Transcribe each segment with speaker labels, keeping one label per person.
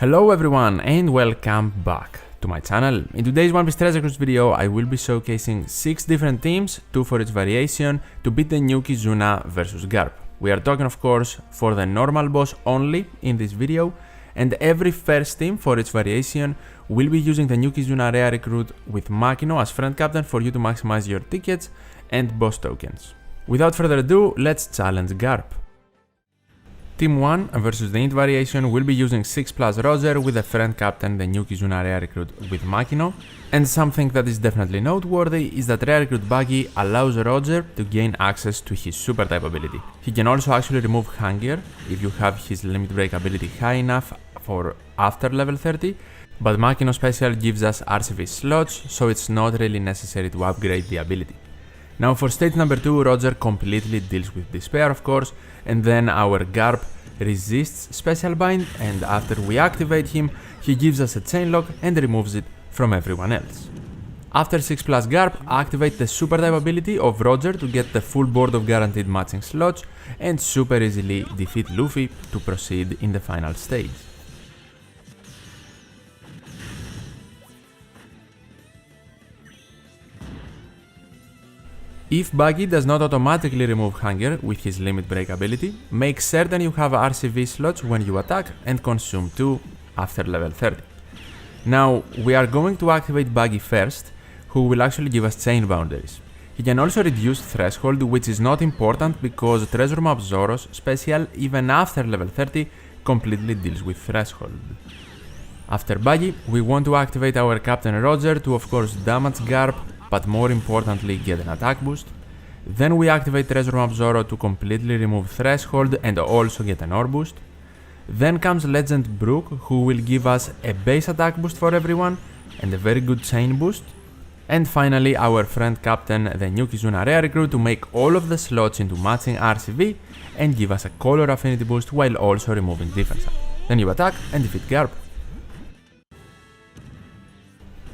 Speaker 1: Hello everyone and welcome back to my channel. In today's One Piece Treasure Cruise video, I will be showcasing 6 different teams, 2 for each variation, to beat the new Kizuna versus Garp. We are talking of course for the normal boss only in this video, and every first team for each variation will be using the new Kizuna rare recruit with Makino as friend captain for you to maximize your tickets and boss tokens. Without further ado, let's challenge Garp. Team 1 versus the Int variation will be using 6 plus Roger with the friend captain, the new Kizuna rare recruit with Makino. And something that is definitely noteworthy is that rare recruit Buggy allows Roger to gain access to his super type ability. He can also actually remove hunger if you have his limit break ability high enough for after level 30, but Makino special gives us RCV slots, so it's not really necessary to upgrade the ability. Now for stage number 2, Roger completely deals with despair of course, and then our Garp resists special bind, and after we activate him, he gives us a chain lock and removes it from everyone else. After 6 plus Garp, activate the super type ability of Roger to get the full board of guaranteed matching slots and super easily defeat Luffy to proceed in the final stage. If Buggy does not automatically remove hunger with his limit break ability, make certain you have RCV slots when you attack and consume 2 after level 30. Now, we are going to activate Buggy first, who will actually give us chain boundaries. He can also reduce threshold, which is not important because Treasure Map Zoro's special even after level 30 completely deals with threshold. After Buggy, we want to activate our Captain Roger to of course damage Garp, but more importantly get an attack boost. Then we activate Treasure Map Zoro to completely remove threshold and also get an ore boost. Then comes Legend Brook, who will give us a base attack boost for everyone and a very good chain boost. And finally our friend captain, the new Kizuna rare recruit, to make all of the slots into matching RCV and give us a color affinity boost while also removing defense. Then you attack and defeat Garp.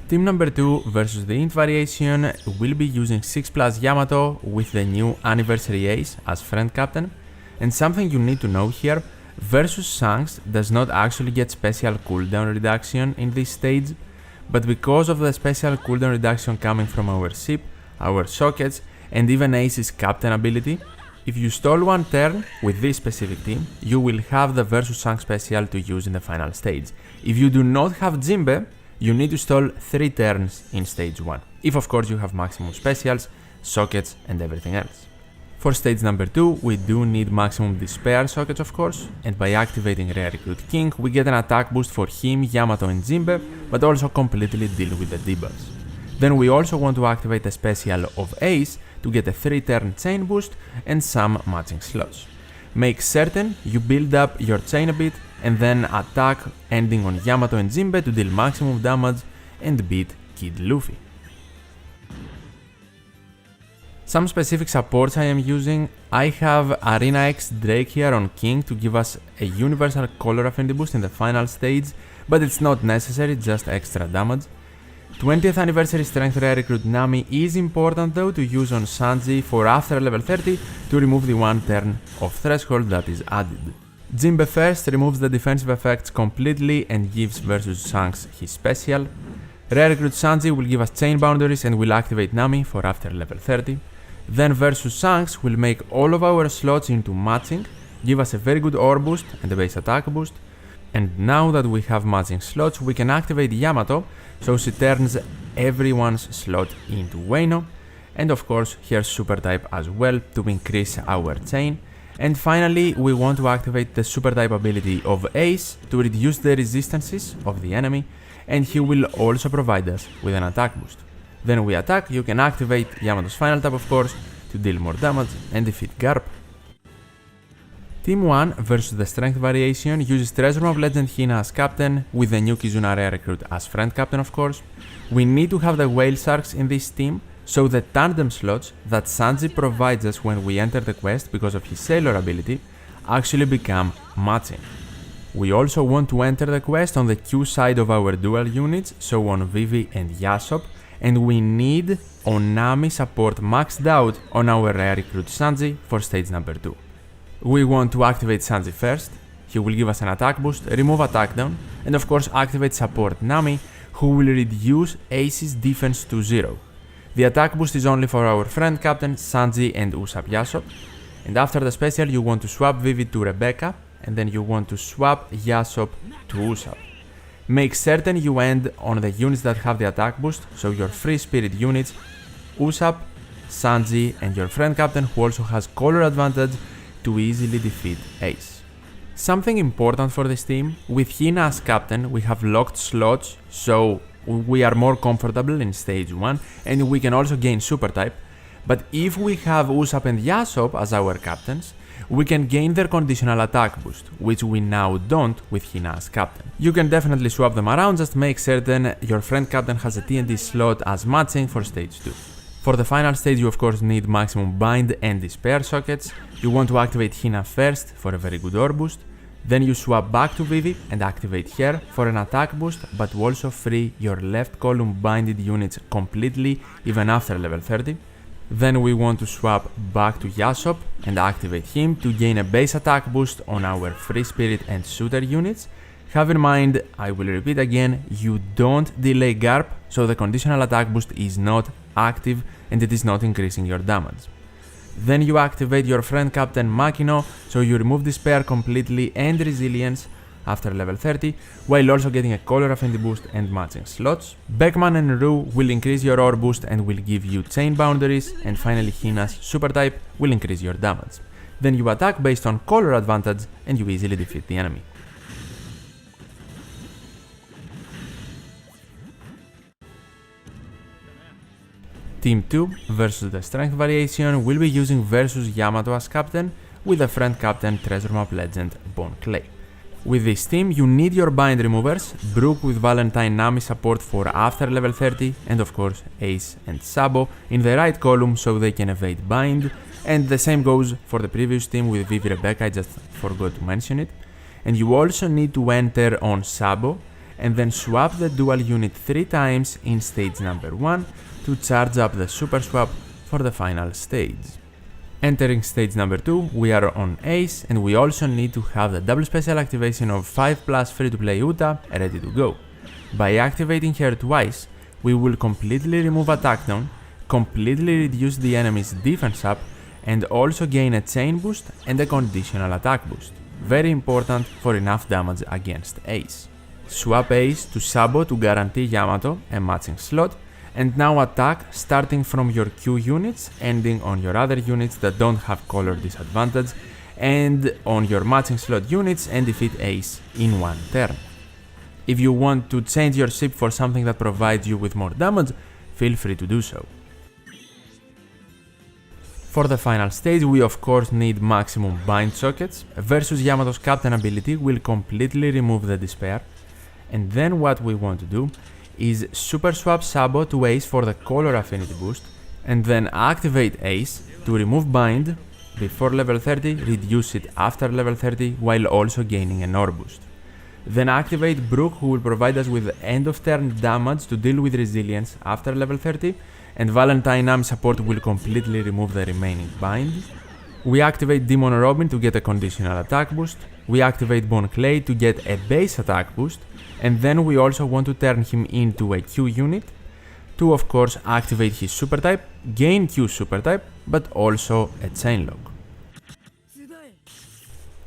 Speaker 1: Team number 2 versus the Int variation will be using 6 plus Yamato with the new Anniversary Ace as friend captain. And something you need to know here, versus Shanks does not actually get special cooldown reduction in this stage, but because of the special cooldown reduction coming from our ship, our sockets, and even Ace's captain ability, if you stall one turn with this specific team, you will have the versus Shanks special to use in the final stage. If you do not have Jinbe, you need to stall 3 turns in stage 1, if of course you have maximum specials, sockets and everything else. For stage number 2, we do need maximum despair sockets of course, and by activating Rare Recruit King, we get an attack boost for him, Yamato and Jinbe, but also completely deal with the debuffs. Then we also want to activate a special of Ace to get a 3 turn chain boost and some matching slots. Make certain you build up your chain a bit and then attack ending on Yamato and Jinbe to deal maximum damage and beat Kid Luffy. Some specific supports I am using, I have Arena X Drake here on King to give us a universal color affinity boost in the final stage, but it's not necessary, just extra damage. 20th anniversary strength rare recruit Nami is important though to use on Sanji for after level 30 to remove the 1 turn of threshold that is added. Jinbe first removes the defensive effects completely and gives versus Shanks his special. Rare recruit Sanji will give us chain boundaries and will activate Nami for after level 30. Then versus Shanks will make all of our slots into matching, give us a very good ore boost and a base attack boost. And now that we have matching slots, we can activate Yamato, so she turns everyone's slot into Wano, and of course here's super type as well to increase our chain. And finally we want to activate the super type ability of Ace to reduce the resistances of the enemy, and he will also provide us with an attack boost. Then we attack, you can activate Yamato's final tap of course to deal more damage and defeat Garp. Team 1 versus the strength variation uses Treasure Map Legend Hina as captain with the new Kizuna rare recruit as friend captain of course. We need to have the whale sharks in this team, so the tandem slots that Sanji provides us when we enter the quest because of his sailor ability actually become matching. We also want to enter the quest on the Q side of our dual units, so on Vivi and Yasop, and we need Onami support maxed out on our rare recruit Sanji for stage number 2. We want to activate Sanji first, he will give us an attack boost, remove attack down, and of course activate support Nami, who will reduce Ace's defense to 0. The attack boost is only for our friend captain Sanji and Usopp Yasop, and after the special you want to swap Vivi to Rebecca, and then you want to swap Yasop to Usopp. Make certain you end on the units that have the attack boost, so your free spirit units, Usopp, Sanji, and your friend captain who also has color advantage to easily defeat Ace. Something important for this team, with Hina as captain we have locked slots, so we are more comfortable in stage 1 and we can also gain super type, but if we have Usopp and Yasop as our captains, we can gain their conditional attack boost, which we now don't with Hina as captain. You can definitely swap them around, just make certain your friend captain has a TND slot as matching for stage 2. For the final stage you of course need maximum bind and despair sockets. You want to activate Hina first for a very good ore boost, then you swap back to Vivi and activate her for an attack boost, but to also free your left column binded units completely even after level 30. Then we want to swap back to Yasop and activate him to gain a base attack boost on our free spirit and shooter units. Have in mind, I will repeat again, you don't delay Garp, so the conditional attack boost is not active and it is not increasing your damage. Then you activate your friend captain Makino, so you remove despair completely and resilience after level 30, while also getting a color affinity boost and matching slots. Beckman and Rue will increase your ore boost and will give you chain boundaries, and finally Hina's super type will increase your damage. Then you attack based on color advantage and you easily defeat the enemy. Team 2 versus the strength variation will be using versus Yamato as captain with a friend captain Treasure Map Legend Bone Clay. With this team you need your bind removers, Brook with Valentine Nami support for after level 30, and of course Ace and Sabo in the right column so they can evade bind, and the same goes for the previous team with Vivi Rebecca, I just forgot to mention it. And you also need to enter on Sabo and then swap the dual unit 3 times in stage number 1 to charge up the super swap for the final stage. Entering stage number 2, we are on Ace and we also need to have the double special activation of 5+ free to play Uta ready to go. By activating her twice, we will completely remove attack down, completely reduce the enemy's defense up, and also gain a chain boost and a conditional attack boost. Very important for enough damage against Ace. Swap Ace to Sabo to guarantee Yamato a matching slot, and now attack starting from your Q units, ending on your other units that don't have color disadvantage, and on your matching slot units, and defeat Ace in one turn. If you want to change your ship for something that provides you with more damage, feel free to do so. For the final stage we of course need maximum bind sockets. Versus Yamato's captain ability will completely remove the despair, and then what we want to do is super swap Sabo to Ace for the color affinity boost, and then activate Ace to remove bind before level 30, reduce it after level 30 while also gaining an ore boost. Then activate Brook, who will provide us with end of turn damage to deal with resilience after level 30, and Valentine Nami support will completely remove the remaining bind. We activate Demon Robin to get a conditional attack boost, we activate Bone Clay to get a base attack boost, and then we also want to turn him into a Q unit to of course activate his super type, gain Q super type, but also a chain lock.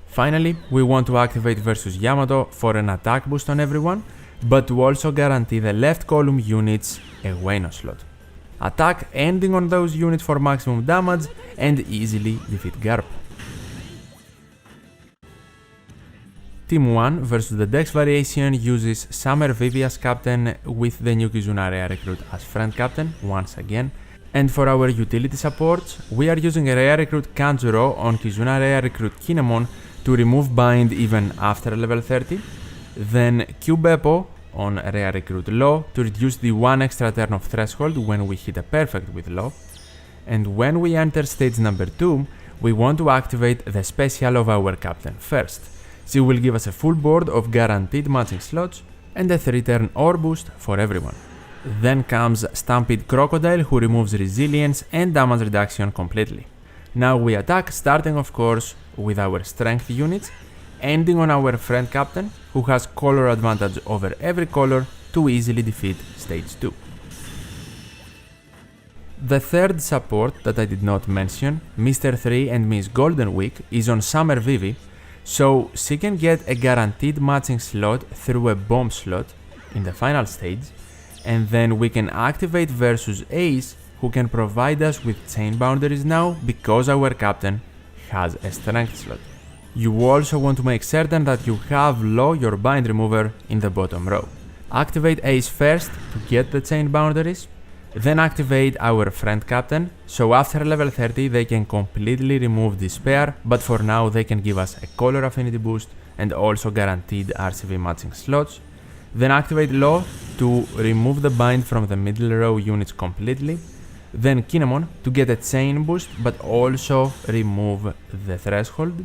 Speaker 1: Finally, we want to activate versus Yamato for an attack boost on everyone, but to also guarantee the left column units a Wano slot. Attack ending on those units for maximum damage and easily defeat Garp. Team 1 versus the Dex variation uses Summer Vivi as captain with the new Kizuna Rare Recruit as friend captain once again. And for our utility supports, we are using a Rare Recruit Kanjuro on Kizuna Rare Recruit Kinemon to remove bind even after level 30. Then Q-Beppo on Rare Recruit Law to reduce the 1 extra turn of threshold when we hit a perfect with Law. And when we enter stage number 2, we want to activate the special of our captain first. She will give us a full board of guaranteed matching slots and a 3-turn ore boost for everyone. Then comes Stampede Crocodile, who removes resilience and damage reduction completely. Now we attack, starting of course with our strength units, ending on our friend captain, who has color advantage over every color to easily defeat stage 2. The third support that I did not mention, Mr. 3 and Miss Golden Week, is on Summer Vivi, so she can get a guaranteed matching slot through a bomb slot in the final stage, and then we can activate versus Ace, who can provide us with chain boundaries now because our captain has a strength slot. You also want to make certain that you have Law, your bind remover, in the bottom row. Activate Ace first to get the chain boundaries, then activate our friend captain, so after level 30 they can completely remove Despair, but for now they can give us a color affinity boost and also guaranteed RCV matching slots. Then activate Law to remove the bind from the middle row units completely. Then Kinemon to get a chain boost but also remove the threshold.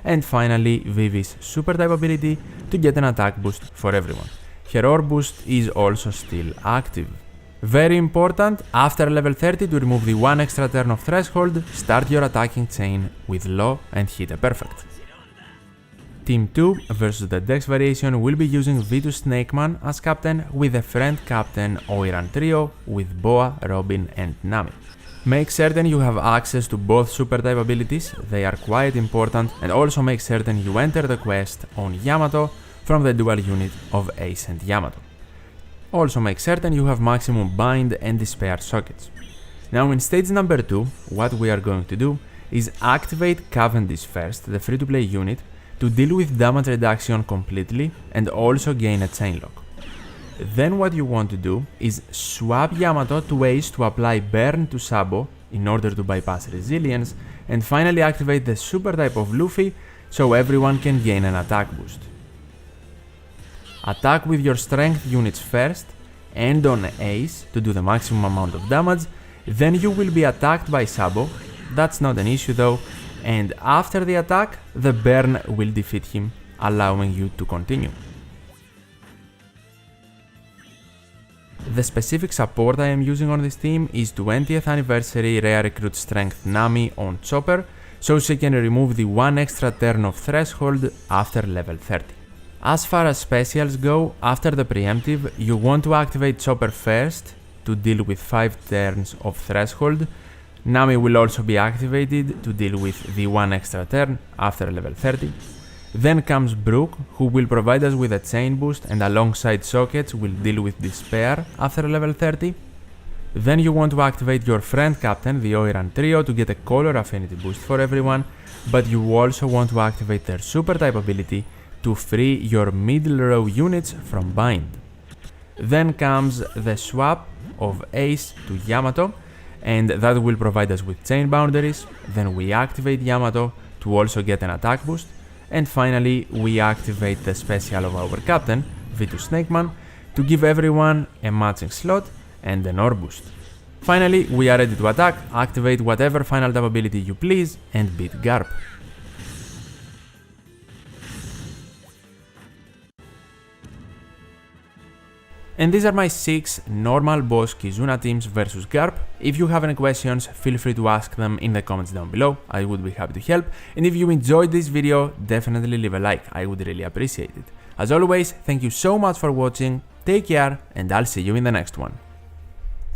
Speaker 1: And finally Vivi's super type ability to get an attack boost for everyone. Her orb boost is also still active. Very important, after level 30 to remove the 1 extra turn of threshold, start your attacking chain with Law and hit a perfect. Team 2 versus the Dex variation will be using V2 Snakeman as captain with a friend captain Oiran trio with Boa, Robin and Nami. Make certain you have access to both super type abilities, they are quite important, and also make certain you enter the quest on Yamato from the dual unit of Ace and Yamato. Also make certain you have maximum bind and despair sockets. Now in stage number 2, what we are going to do is activate Cavendish first, the free-to-play unit, to deal with damage reduction completely and also gain a chain lock. Then what you want to do is swap Yamato to Ace to apply Burn to Sabo in order to bypass resilience, and finally activate the super type of Luffy so everyone can gain an attack boost. Attack with your strength units first, and on Ace to do the maximum amount of damage, then you will be attacked by Sabo, that's not an issue though, and after the attack, the burn will defeat him, allowing you to continue. The specific support I am using on this team is 20th anniversary rare recruit strength Nami on Chopper, so she can remove the 1 extra turn of threshold after level 30. As far as specials go, after the preemptive, you want to activate Chopper first to deal with 5 turns of threshold. Nami will also be activated to deal with the 1 extra turn after level 30. Then comes Brook, who will provide us with a chain boost and alongside sockets will deal with Despair after level 30. Then you want to activate your friend captain, the Oiran trio, to get a color affinity boost for everyone, but you also want to activate their super type ability to free your middle row units from bind. Then comes the swap of Ace to Yamato, and that will provide us with chain boundaries. Then we activate Yamato to also get an attack boost, and finally we activate the special of our captain, V2 Snakeman, to give everyone a matching slot and an orb boost. Finally, we are ready to attack, activate whatever final tap ability you please, and beat Garp. And these are my 6 normal boss Kizuna teams versus Garp. If you have any questions, feel free to ask them in the comments down below, I would be happy to help. And if you enjoyed this video, definitely leave a like, I would really appreciate it. As always, thank you so much for watching, take care, and I'll see you in the next one.